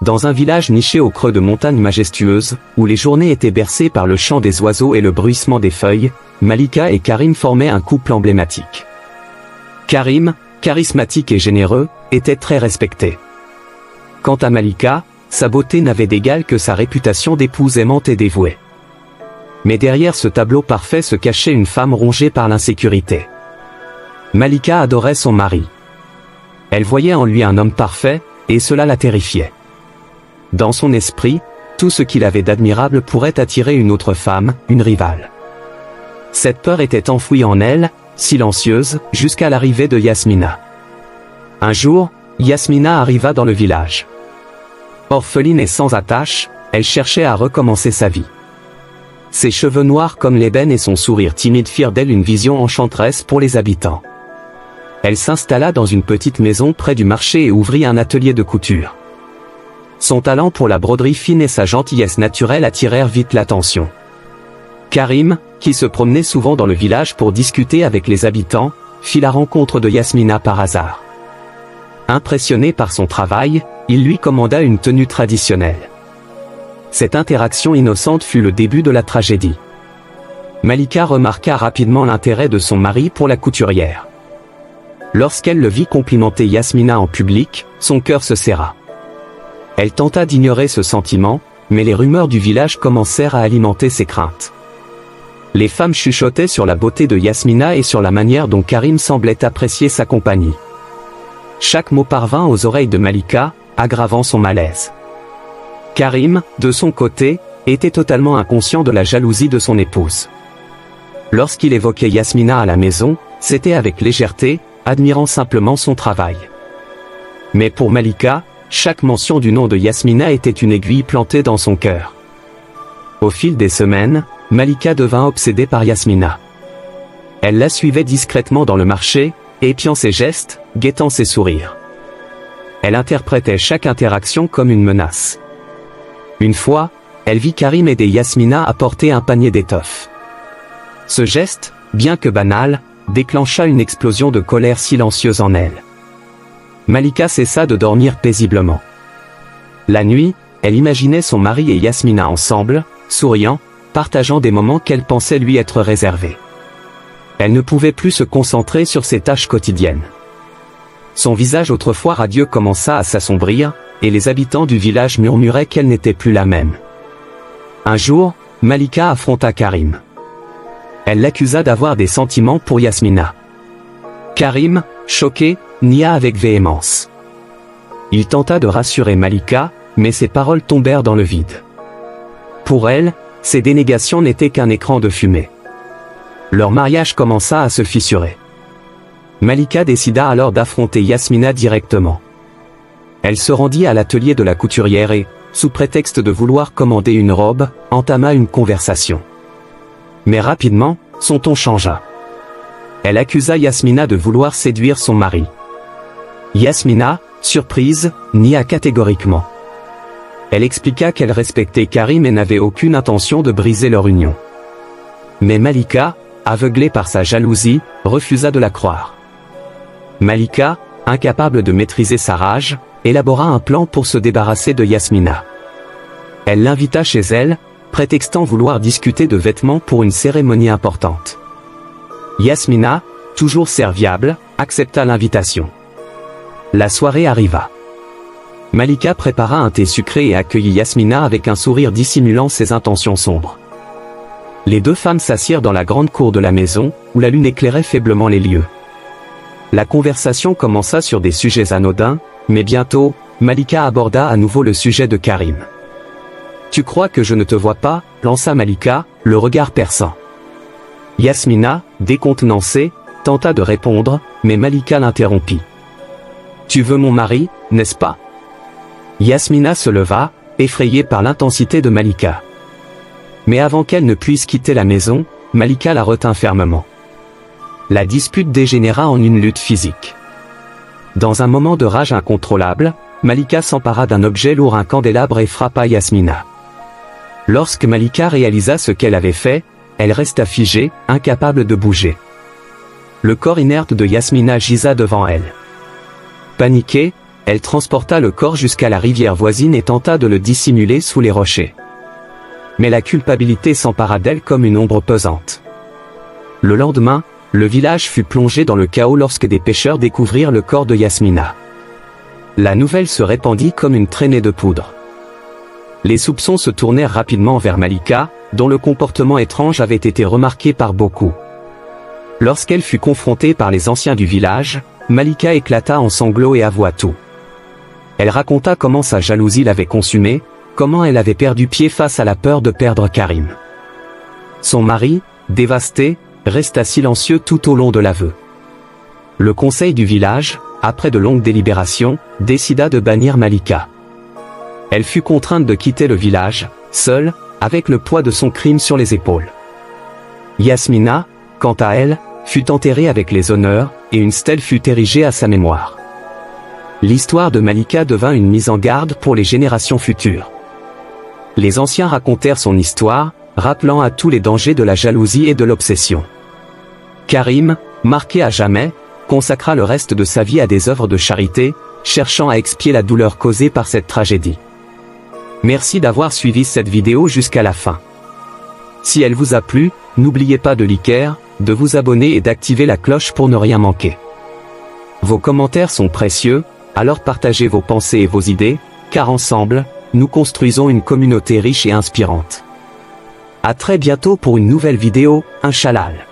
Dans un village niché au creux de montagnes majestueuses, où les journées étaient bercées par le chant des oiseaux et le bruissement des feuilles, Malika et Karim formaient un couple emblématique. Karim, charismatique et généreux, était très respecté. Quant à Malika, sa beauté n'avait d'égal que sa réputation d'épouse aimante et dévouée. Mais derrière ce tableau parfait se cachait une femme rongée par l'insécurité. Malika adorait son mari. Elle voyait en lui un homme parfait, et cela la terrifiait. Dans son esprit, tout ce qu'il avait d'admirable pourrait attirer une autre femme, une rivale. Cette peur était enfouie en elle, silencieuse, jusqu'à l'arrivée de Yasmina. Un jour, Yasmina arriva dans le village. Orpheline et sans attache, elle cherchait à recommencer sa vie. Ses cheveux noirs comme l'ébène et son sourire timide firent d'elle une vision enchanteresse pour les habitants. Elle s'installa dans une petite maison près du marché et ouvrit un atelier de couture. Son talent pour la broderie fine et sa gentillesse naturelle attirèrent vite l'attention. Karim, qui se promenait souvent dans le village pour discuter avec les habitants, fit la rencontre de Yasmina par hasard. Impressionné par son travail, il lui commanda une tenue traditionnelle. Cette interaction innocente fut le début de la tragédie. Malika remarqua rapidement l'intérêt de son mari pour la couturière. Lorsqu'elle le vit complimenter Yasmina en public, son cœur se serra. Elle tenta d'ignorer ce sentiment, mais les rumeurs du village commencèrent à alimenter ses craintes. Les femmes chuchotaient sur la beauté de Yasmina et sur la manière dont Karim semblait apprécier sa compagnie. Chaque mot parvint aux oreilles de Malika, aggravant son malaise. Karim, de son côté, était totalement inconscient de la jalousie de son épouse. Lorsqu'il évoquait Yasmina à la maison, c'était avec légèreté, admirant simplement son travail. Mais pour Malika, chaque mention du nom de Yasmina était une aiguille plantée dans son cœur. Au fil des semaines, Malika devint obsédée par Yasmina. Elle la suivait discrètement dans le marché, épiant ses gestes, guettant ses sourires. Elle interprétait chaque interaction comme une menace. Une fois, elle vit Karim aider Yasmina à porter un panier d'étoffes. Ce geste, bien que banal, déclencha une explosion de colère silencieuse en elle. Malika cessa de dormir paisiblement. La nuit, elle imaginait son mari et Yasmina ensemble, souriant, partageant des moments qu'elle pensait lui être réservés. Elle ne pouvait plus se concentrer sur ses tâches quotidiennes. Son visage autrefois radieux commença à s'assombrir, et les habitants du village murmuraient qu'elle n'était plus la même. Un jour, Malika affronta Karim. Elle l'accusa d'avoir des sentiments pour Yasmina. Karim, choqué, nia avec véhémence. Il tenta de rassurer Malika, mais ses paroles tombèrent dans le vide. Pour elle, ces dénégations n'étaient qu'un écran de fumée. Leur mariage commença à se fissurer. Malika décida alors d'affronter Yasmina directement. Elle se rendit à l'atelier de la couturière et, sous prétexte de vouloir commander une robe, entama une conversation. Mais rapidement, son ton changea. Elle accusa Yasmina de vouloir séduire son mari. Yasmina, surprise, nia catégoriquement. Elle expliqua qu'elle respectait Karim et n'avait aucune intention de briser leur union. Mais Malika, aveuglée par sa jalousie, refusa de la croire. Malika, incapable de maîtriser sa rage, élabora un plan pour se débarrasser de Yasmina. Elle l'invita chez elle, prétextant vouloir discuter de vêtements pour une cérémonie importante. Yasmina, toujours serviable, accepta l'invitation. La soirée arriva. Malika prépara un thé sucré et accueillit Yasmina avec un sourire dissimulant ses intentions sombres. Les deux femmes s'assirent dans la grande cour de la maison, où la lune éclairait faiblement les lieux. La conversation commença sur des sujets anodins, mais bientôt, Malika aborda à nouveau le sujet de Karim. « Tu crois que je ne te vois pas ?» lança Malika, le regard perçant. Yasmina, décontenancée, tenta de répondre, mais Malika l'interrompit. « Tu veux mon mari, n'est-ce pas ?» Yasmina se leva, effrayée par l'intensité de Malika. Mais avant qu'elle ne puisse quitter la maison, Malika la retint fermement. La dispute dégénéra en une lutte physique. Dans un moment de rage incontrôlable, Malika s'empara d'un objet lourd, un candélabre, et frappa Yasmina. Lorsque Malika réalisa ce qu'elle avait fait, elle resta figée, incapable de bouger. Le corps inerte de Yasmina gisa devant elle. Paniquée, Elle transporta le corps jusqu'à la rivière voisine et tenta de le dissimuler sous les rochers. Mais la culpabilité s'empara d'elle comme une ombre pesante. Le lendemain, le village fut plongé dans le chaos lorsque des pêcheurs découvrirent le corps de Yasmina. La nouvelle se répandit comme une traînée de poudre. Les soupçons se tournèrent rapidement vers Malika, dont le comportement étrange avait été remarqué par beaucoup. Lorsqu'elle fut confrontée par les anciens du village, Malika éclata en sanglots et avoua tout. Elle raconta comment sa jalousie l'avait consumée, comment elle avait perdu pied face à la peur de perdre Karim. Son mari, dévasté, resta silencieux tout au long de l'aveu. Le conseil du village, après de longues délibérations, décida de bannir Malika. Elle fut contrainte de quitter le village, seule, avec le poids de son crime sur les épaules. Yasmina, quant à elle, fut enterrée avec les honneurs, et une stèle fut érigée à sa mémoire. L'histoire de Malika devint une mise en garde pour les générations futures. Les anciens racontèrent son histoire, rappelant à tous les dangers de la jalousie et de l'obsession. Karim, marqué à jamais, consacra le reste de sa vie à des œuvres de charité, cherchant à expier la douleur causée par cette tragédie. Merci d'avoir suivi cette vidéo jusqu'à la fin. Si elle vous a plu, n'oubliez pas de liker, de vous abonner et d'activer la cloche pour ne rien manquer. Vos commentaires sont précieux, alors partagez vos pensées et vos idées, car ensemble, nous construisons une communauté riche et inspirante. À très bientôt pour une nouvelle vidéo, Inch'Allah.